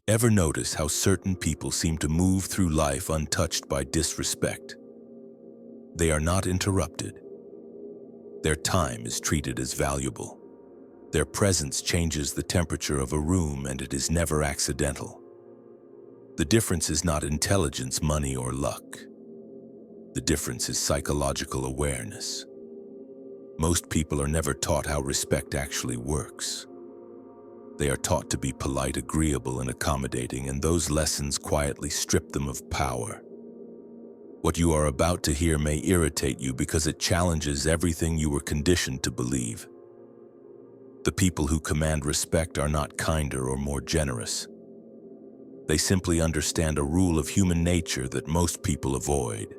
Ever notice how certain people seem to move through life untouched by disrespect? They are not interrupted. Their time is treated as valuable. Their presence changes the temperature of a room, and it is never accidental. The difference is not intelligence, money, or luck. The difference is psychological awareness. Most people are never taught how respect actually works. They are taught to be polite, agreeable, and accommodating, and those lessons quietly strip them of power. What you are about to hear may irritate you because it challenges everything you were conditioned to believe. The people who command respect are not kinder or more generous. They simply understand a rule of human nature that most people avoid.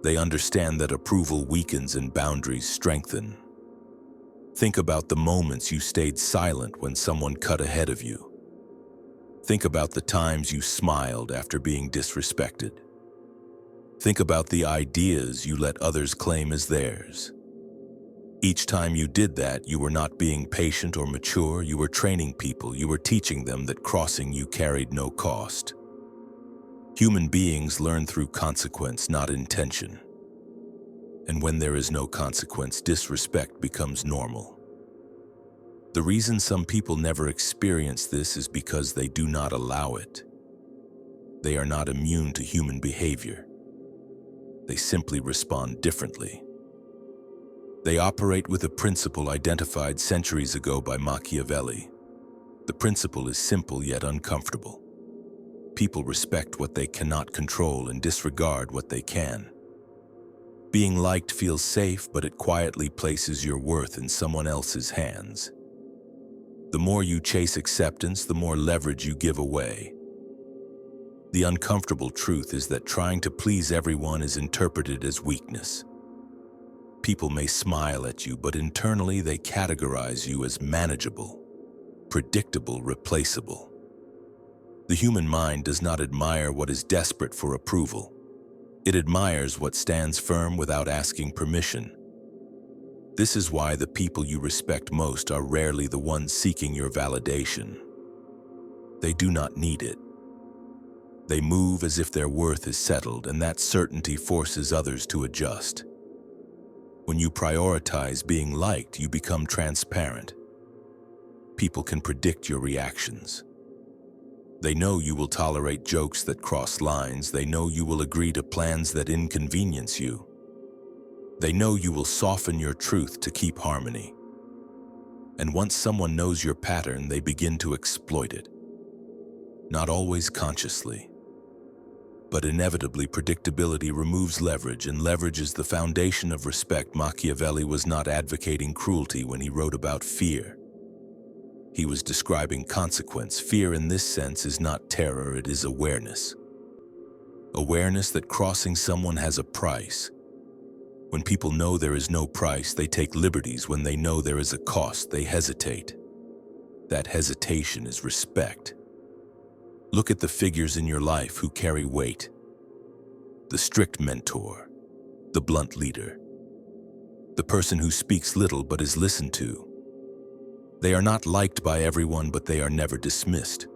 They understand that approval weakens and boundaries strengthen. Think about the moments you stayed silent when someone cut ahead of you. Think about the times you smiled after being disrespected. Think about the ideas you let others claim as theirs. Each time you did that, you were not being patient or mature, you were training people, you were teaching them that crossing you carried no cost. Human beings learn through consequence, not intention. And when there is no consequence, disrespect becomes normal. The reason some people never experience this is because they do not allow it. They are not immune to human behavior. They simply respond differently. They operate with a principle identified centuries ago by Machiavelli. The principle is simple yet uncomfortable. People respect what they cannot control and disregard what they can. Being liked feels safe, but it quietly places your worth in someone else's hands. The more you chase acceptance, the more leverage you give away. The uncomfortable truth is that trying to please everyone is interpreted as weakness. People may smile at you, but internally they categorize you as manageable, predictable, replaceable. The human mind does not admire what is desperate for approval. It admires what stands firm without asking permission. This is why the people you respect most are rarely the ones seeking your validation. They do not need it. They move as if their worth is settled, and that certainty forces others to adjust. When you prioritize being liked, you become transparent. People can predict your reactions. They know you will tolerate jokes that cross lines. They know you will agree to plans that inconvenience you. They know you will soften your truth to keep harmony. And once someone knows your pattern, they begin to exploit it. Not always consciously. But inevitably, predictability removes leverage, and leverage is the foundation of respect. Machiavelli was not advocating cruelty when he wrote about fear. He was describing consequence. Fear in this sense is not terror, it is awareness. Awareness that crossing someone has a price. When people know there is no price, they take liberties. When they know there is a cost, they hesitate. That hesitation is respect. Look at the figures in your life who carry weight. The strict mentor, the blunt leader, the person who speaks little but is listened to. They are not liked by everyone, but they are never dismissed.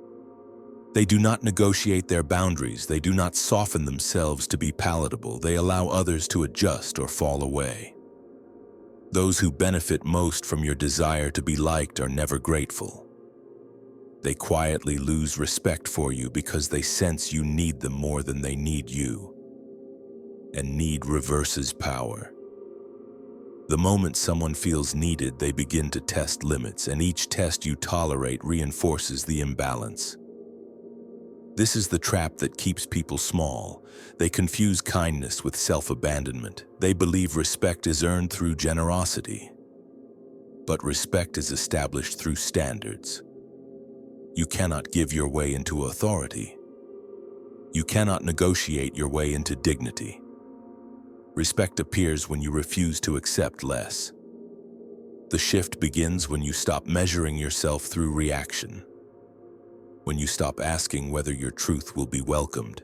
They do not negotiate their boundaries. They do not soften themselves to be palatable. They allow others to adjust or fall away. Those who benefit most from your desire to be liked are never grateful. They quietly lose respect for you because they sense you need them more than they need you. And need reverses power. The moment someone feels needed, they begin to test limits, and each test you tolerate reinforces the imbalance. This is the trap that keeps people small. They confuse kindness with self-abandonment. They believe respect is earned through generosity. But respect is established through standards. You cannot give your way into authority. You cannot negotiate your way into dignity. Respect appears when you refuse to accept less. The shift begins when you stop measuring yourself through reaction. When you stop asking whether your truth will be welcomed.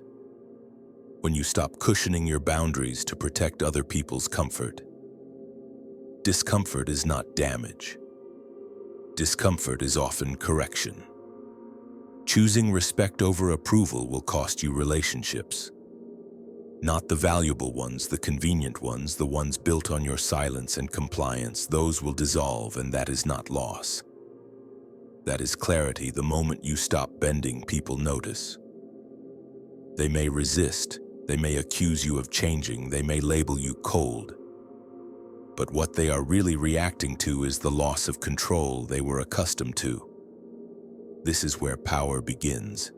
When you stop cushioning your boundaries to protect other people's comfort. Discomfort is not damage. Discomfort is often correction. Choosing respect over approval will cost you relationships. Not the valuable ones, the convenient ones, the ones built on your silence and compliance. Those will dissolve, and that is not loss. That is clarity. The moment you stop bending, people notice. They may resist, they may accuse you of changing, they may label you cold. But what they are really reacting to is the loss of control they were accustomed to. This is where power begins.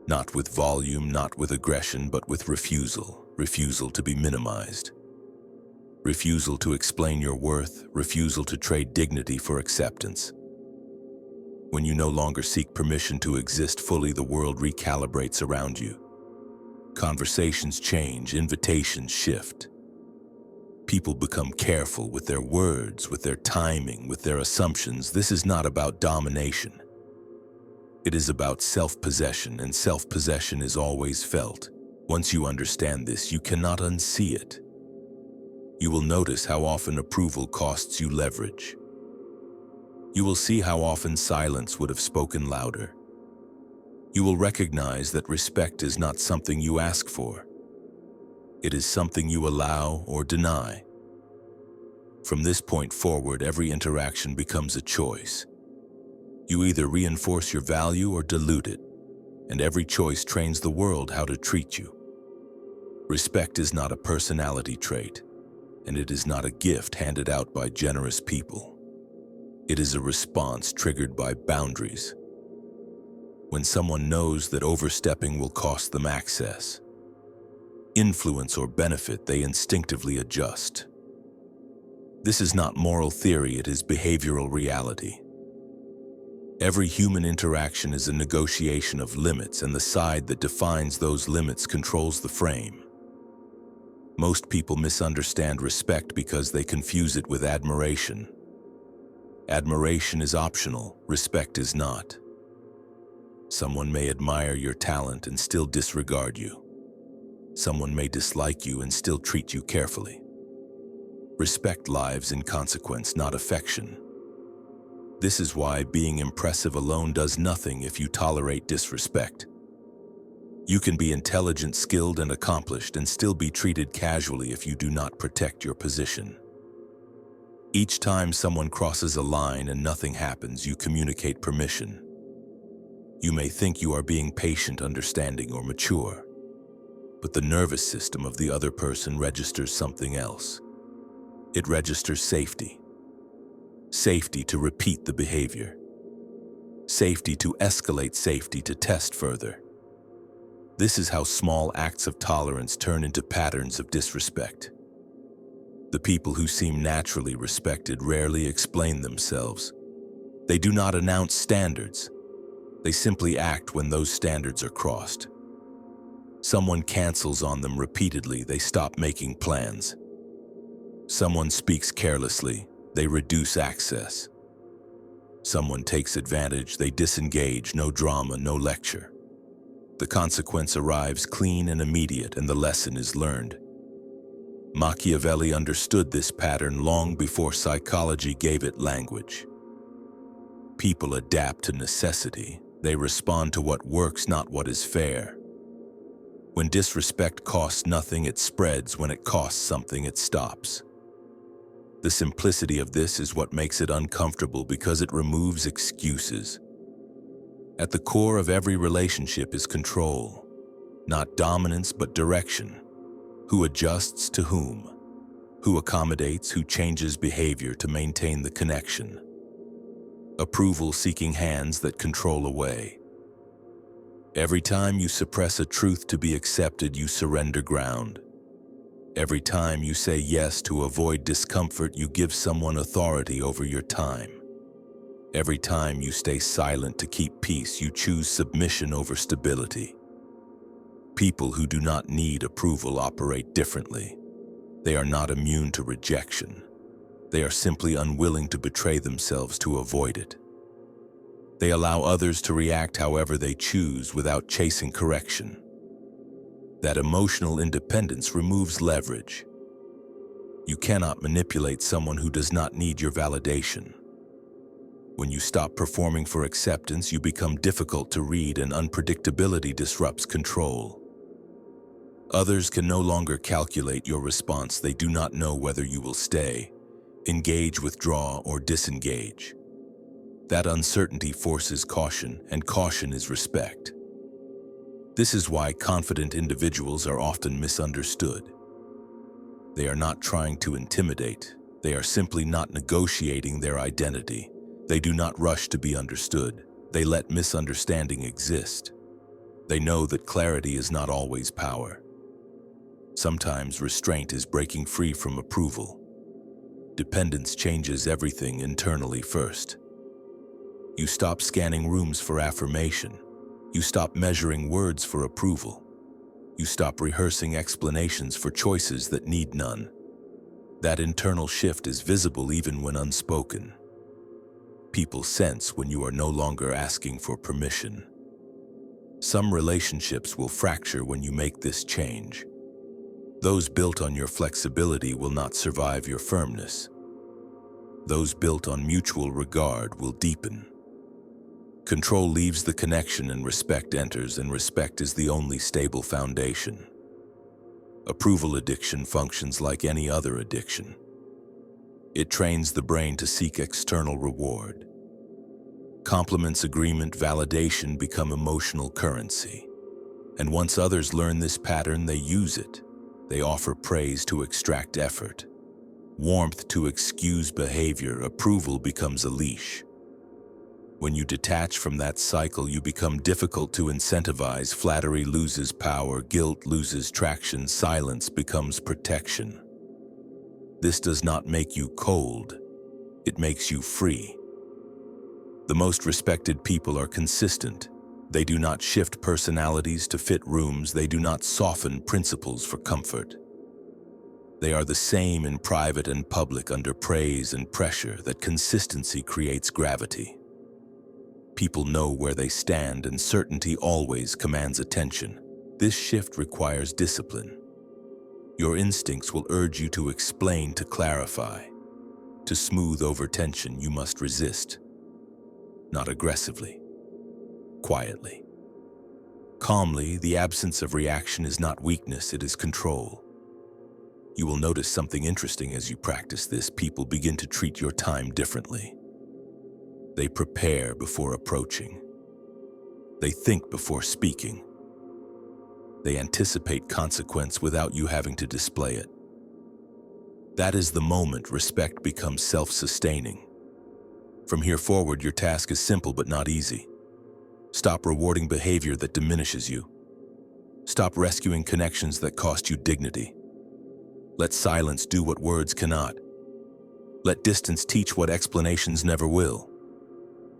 Not with volume, not with aggression, but with refusal. Refusal to be minimized. Refusal to explain your worth. Refusal to trade dignity for acceptance. When you no longer seek permission to exist fully, the world recalibrates around you. Conversations change, invitations shift. People become careful with their words, with their timing, with their assumptions. This is not about domination. It is about self-possession, and self-possession is always felt. Once you understand this, you cannot unsee it. You will notice how often approval costs you leverage. You will see how often silence would have spoken louder. You will recognize that respect is not something you ask for. It is something you allow or deny. From this point forward, every interaction becomes a choice. You either reinforce your value or dilute it, and every choice trains the world how to treat you. Respect is not a personality trait, and it is not a gift handed out by generous people. It is a response triggered by boundaries. When someone knows that overstepping will cost them access, influence, or benefit, they instinctively adjust. This is not moral theory, it is behavioral reality. Every human interaction is a negotiation of limits, and the side that defines those limits controls the frame. Most people misunderstand respect because they confuse it with admiration. Admiration is optional, respect is not. Someone may admire your talent and still disregard you. Someone may dislike you and still treat you carefully. Respect lives in consequence, not affection. This is why being impressive alone does nothing if you tolerate disrespect. You can be intelligent, skilled, and accomplished and still be treated casually if you do not protect your position. Each time someone crosses a line and nothing happens, you communicate permission. You may think you are being patient, understanding, or mature, but the nervous system of the other person registers something else. It registers safety. Safety to repeat the behavior. Safety to escalate, safety to test further. This is how small acts of tolerance turn into patterns of disrespect. The people who seem naturally respected rarely explain themselves. They do not announce standards. They simply act when those standards are crossed. Someone cancels on them repeatedly, they stop making plans. Someone speaks carelessly, they reduce access. Someone takes advantage, they disengage, no drama, no lecture. The consequence arrives clean and immediate, and the lesson is learned. Machiavelli understood this pattern long before psychology gave it language. People adapt to necessity. They respond to what works, not what is fair. When disrespect costs nothing, it spreads. When it costs something, it stops. The simplicity of this is what makes it uncomfortable, because it removes excuses. At the core of every relationship is control, not dominance but direction. Who adjusts to whom? Who accommodates, who changes behavior to maintain the connection? Approval-seeking hands that control away. Every time you suppress a truth to be accepted, you surrender ground. Every time you say yes to avoid discomfort, you give someone authority over your time. Every time you stay silent to keep peace, you choose submission over stability. People who do not need approval operate differently. They are not immune to rejection. They are simply unwilling to betray themselves to avoid it. They allow others to react however they choose without chasing correction. That emotional independence removes leverage. You cannot manipulate someone who does not need your validation. When you stop performing for acceptance, you become difficult to read, and unpredictability disrupts control. Others can no longer calculate your response. They do not know whether you will stay, engage, withdraw, or disengage. That uncertainty forces caution, and caution is respect. This is why confident individuals are often misunderstood. They are not trying to intimidate. They are simply not negotiating their identity. They do not rush to be understood. They let misunderstanding exist. They know that clarity is not always power. Sometimes restraint is breaking free from approval. Dependence changes everything internally first. You stop scanning rooms for affirmation. You stop measuring words for approval. You stop rehearsing explanations for choices that need none. That internal shift is visible even when unspoken. People sense when you are no longer asking for permission. Some relationships will fracture when you make this change. Those built on your flexibility will not survive your firmness. Those built on mutual regard will deepen. Control leaves the connection and respect enters, and respect is the only stable foundation. Approval addiction functions like any other addiction. It trains the brain to seek external reward. Compliments, agreement, validation become emotional currency. And once others learn this pattern, they use it. They offer praise to extract effort, warmth to excuse behavior. Approval becomes a leash. When you detach from that cycle, you become difficult to incentivize. Flattery loses power, guilt loses traction, silence becomes protection. This does not make you cold, it makes you free. The most respected people are consistent. They do not shift personalities to fit rooms. They do not soften principles for comfort. They are the same in private and public, under praise and pressure. That consistency creates gravity. People know where they stand, and certainty always commands attention. This shift requires discipline. Your instincts will urge you to explain, to clarify. To smooth over tension, you must resist. Not aggressively, quietly. Calmly. The absence of reaction is not weakness, it is control. You will notice something interesting as you practice this. People begin to treat your time differently. They prepare before approaching. They think before speaking. They anticipate consequence without you having to display it. That is the moment respect becomes self-sustaining. From here forward, your task is simple but not easy. Stop rewarding behavior that diminishes you. Stop rescuing connections that cost you dignity. Let silence do what words cannot. Let distance teach what explanations never will.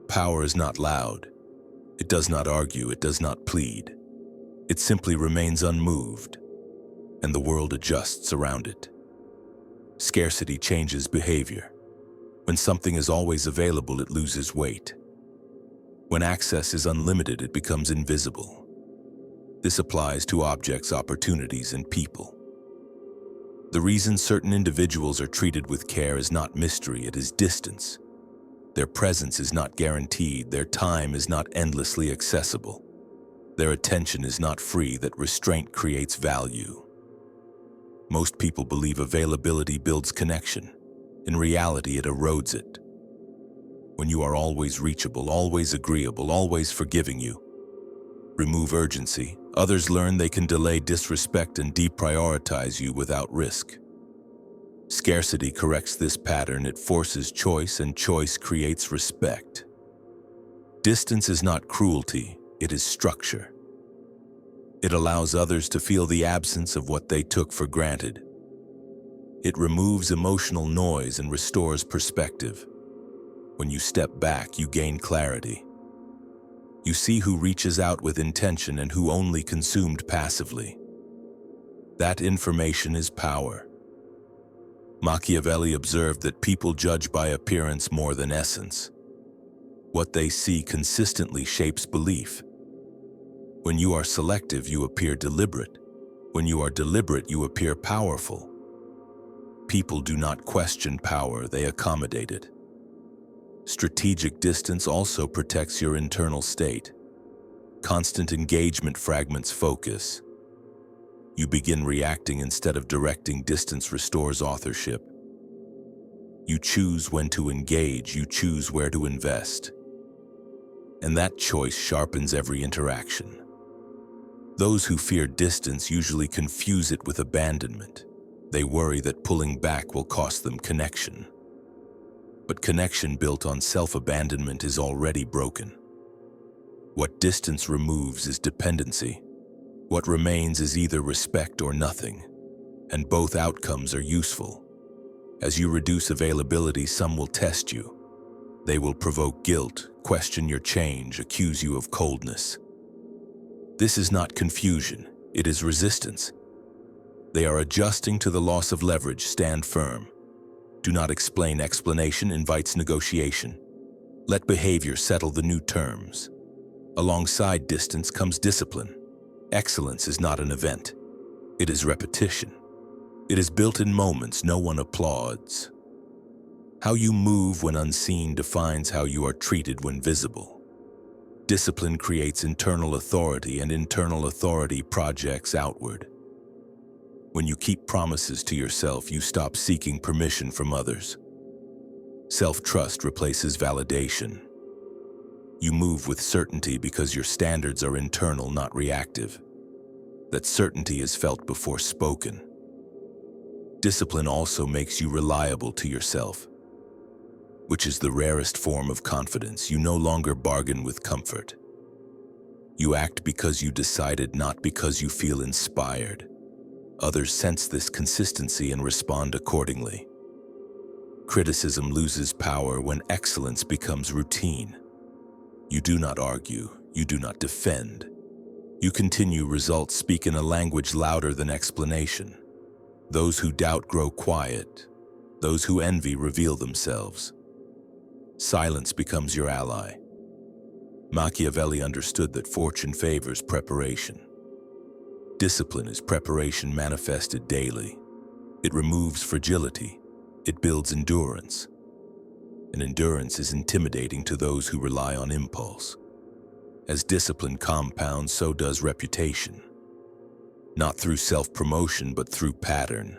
Power is not loud. It does not argue. It does not plead. It simply remains unmoved, and the world adjusts around it. Scarcity changes behavior. When something is always available, it loses weight. When access is unlimited, it becomes invisible. This applies to objects, opportunities, and people. The reason certain individuals are treated with care is not mystery, it is distance. Their presence is not guaranteed. Their time is not endlessly accessible. Their attention is not free. That restraint creates value. Most people believe availability builds connection. In reality, it erodes it. When you are always reachable, always agreeable, always forgiving, you remove urgency. Others learn they can delay disrespect and deprioritize you without risk. Scarcity corrects this pattern. It forces choice, and choice creates respect. Distance is not cruelty, it is structure. It allows others to feel the absence of what they took for granted. It removes emotional noise and restores perspective. When you step back, you gain clarity. You see who reaches out with intention and who only consumed passively. That information is power. Machiavelli observed that people judge by appearance more than essence. What they see consistently shapes belief. When you are selective, you appear deliberate. When you are deliberate, you appear powerful. People do not question power, they accommodate it. Strategic distance also protects your internal state. Constant engagement fragments focus. You begin reacting instead of directing. Distance restores authorship. You choose when to engage, you choose where to invest. And that choice sharpens every interaction. Those who fear distance usually confuse it with abandonment. They worry that pulling back will cost them connection. But connection built on self-abandonment is already broken. What distance removes is dependency. What remains is either respect or nothing, and both outcomes are useful. As you reduce availability, some will test you. They will provoke guilt, question your change, accuse you of coldness. This is not confusion, it is resistance. They are adjusting to the loss of leverage. Stand firm. Do not explain. Explanation invites negotiation. Let behavior settle the new terms. Alongside distance comes discipline. Excellence is not an event. It is repetition. It is built in moments no one applauds. How you move when unseen defines how you are treated when visible. Discipline creates internal authority, and internal authority projects outward. When you keep promises to yourself, you stop seeking permission from others. Self-trust replaces validation. You move with certainty because your standards are internal, not reactive. That certainty is felt before spoken. Discipline also makes you reliable to yourself, which is the rarest form of confidence. You no longer bargain with comfort. You act because you decided, not because you feel inspired. Others sense this consistency and respond accordingly. Criticism loses power when excellence becomes routine. You do not argue, you do not defend. You continue. Results speak in a language louder than explanation. Those who doubt grow quiet. Those who envy reveal themselves. Silence becomes your ally. Machiavelli understood that fortune favors preparation. Discipline is preparation manifested daily. It removes fragility. It builds endurance. And endurance is intimidating to those who rely on impulse. As discipline compounds, so does reputation. Not through self-promotion, but through pattern.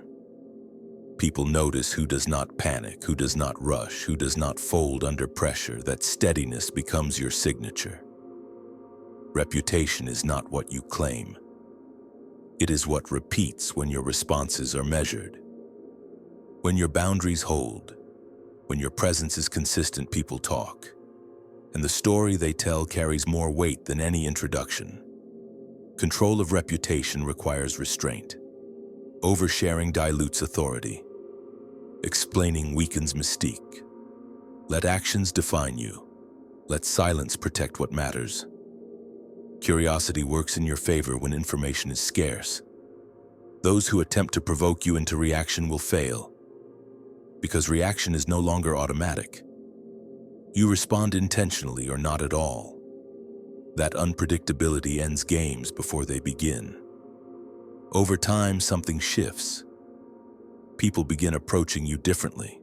People notice who does not panic, who does not rush, who does not fold under pressure. That steadiness becomes your signature. Reputation is not what you claim. It is what repeats when your responses are measured. When your boundaries hold, when your presence is consistent, people talk. And the story they tell carries more weight than any introduction. Control of reputation requires restraint. Oversharing dilutes authority. Explaining weakens mystique. Let actions define you. Let silence protect what matters. Curiosity works in your favor when information is scarce. Those who attempt to provoke you into reaction will fail, because reaction is no longer automatic. You respond intentionally or not at all. That unpredictability ends games before they begin. Over time, something shifts. People begin approaching you differently.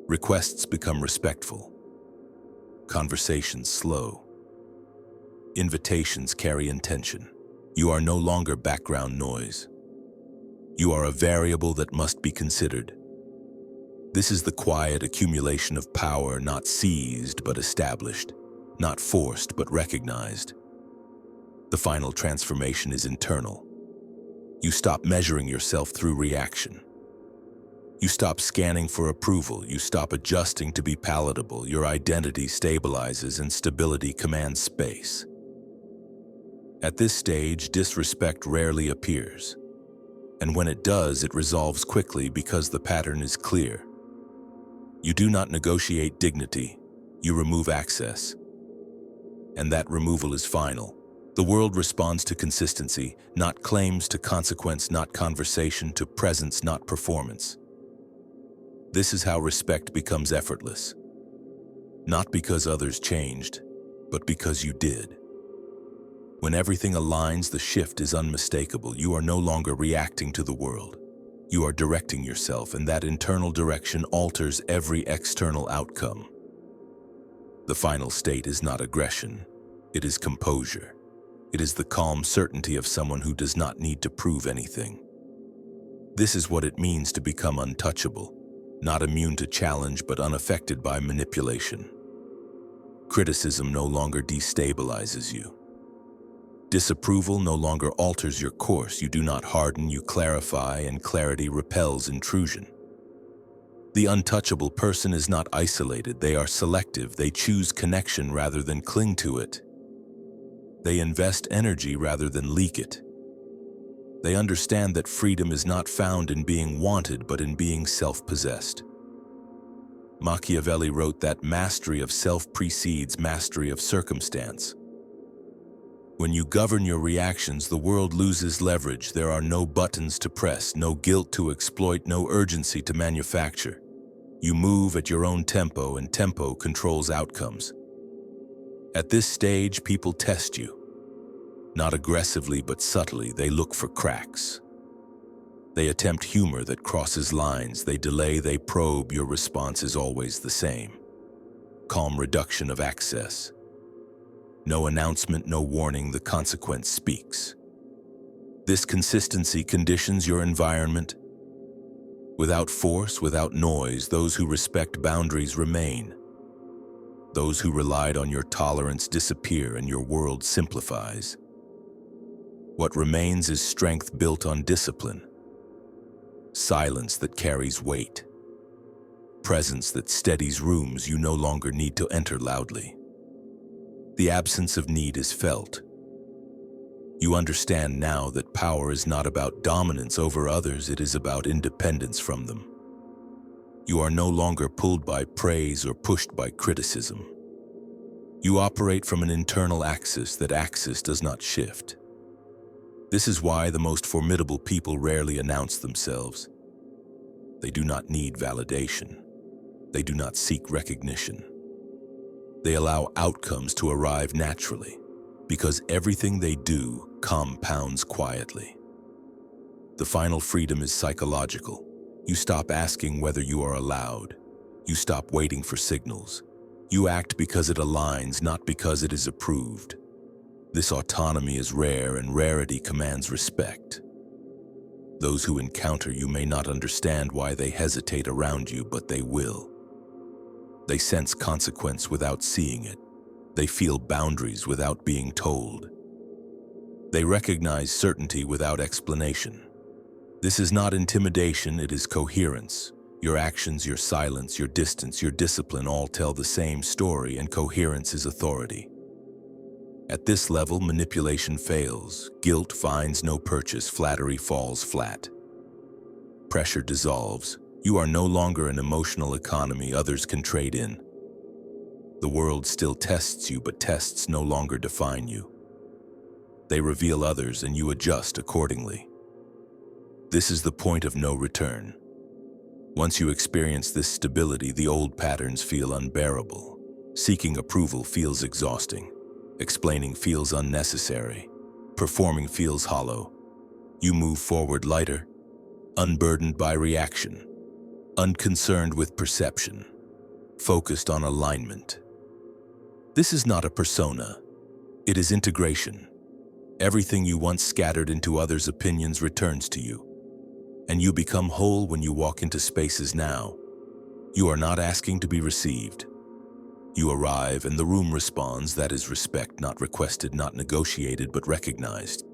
Requests become respectful. Conversations slow. Invitations carry intention. You are no longer background noise. You are a variable that must be considered. This is the quiet accumulation of power, not seized but established, not forced but recognized. The final transformation is internal. You stop measuring yourself through reaction. You stop scanning for approval. You stop adjusting to be palatable. Your identity stabilizes and stability commands space. At this stage, disrespect rarely appears. And when it does, it resolves quickly because the pattern is clear. You do not negotiate dignity, you remove access. And that removal is final. The world responds to consistency, not claims, to consequence, not conversation, to presence, not performance. This is how respect becomes effortless. Not because others changed, but because you did. When everything aligns, the shift is unmistakable. You are no longer reacting to the world. You are directing yourself, and that internal direction alters every external outcome. The final state is not aggression, it is composure. It is the calm certainty of someone who does not need to prove anything. This is what it means to become untouchable, not immune to challenge but unaffected by manipulation. Criticism no longer destabilizes you. Disapproval no longer alters your course. You do not harden, you clarify, and clarity repels intrusion. The untouchable person is not isolated, they are selective, they choose connection rather than cling to it. They invest energy rather than leak it. They understand that freedom is not found in being wanted but in being self-possessed. Machiavelli wrote that mastery of self precedes mastery of circumstance. When you govern your reactions, the world loses leverage. There are no buttons to press, no guilt to exploit, no urgency to manufacture. You move at your own tempo, and tempo controls outcomes. At this stage, people test you. Not aggressively but subtly, they look for cracks. They attempt humor that crosses lines, they delay, they probe. Your response is always the same. Calm reduction of access. No announcement, no warning, the consequence speaks. This consistency conditions your environment. Without force, without noise, those who respect boundaries remain. Those who relied on your tolerance disappear and your world simplifies. What remains is strength built on discipline. Silence that carries weight. Presence that steadies rooms you no longer need to enter loudly. The absence of need is felt. You understand now that power is not about dominance over others, it is about independence from them. You are no longer pulled by praise or pushed by criticism. You operate from an internal axis. That axis does not shift. This is why the most formidable people rarely announce themselves. They do not need validation. They do not seek recognition. They allow outcomes to arrive naturally, because everything they do compounds quietly. The final freedom is psychological. You stop asking whether you are allowed. You stop waiting for signals. You act because it aligns, not because it is approved. This autonomy is rare, and rarity commands respect. Those who encounter you may not understand why they hesitate around you, but they will. They sense consequence without seeing it. They feel boundaries without being told. They recognize certainty without explanation. This is not intimidation, it is coherence. Your actions, your silence, your distance, your discipline all tell the same story, and coherence is authority. At this level, manipulation fails. Guilt finds no purchase. Flattery falls flat. Pressure dissolves. You are no longer an emotional economy others can trade in. The world still tests you, but tests no longer define you. They reveal others, and you adjust accordingly. This is the point of no return. Once you experience this stability, the old patterns feel unbearable. Seeking approval feels exhausting. Explaining feels unnecessary. Performing feels hollow. You move forward lighter, unburdened by reaction, unconcerned with perception, focused on alignment. This is not a persona. It is integration. Everything you once scattered into others' opinions returns to you, and you become whole when you walk into spaces now. You are not asking to be received. You arrive and the room responds. That is respect, not requested, not negotiated, but recognized.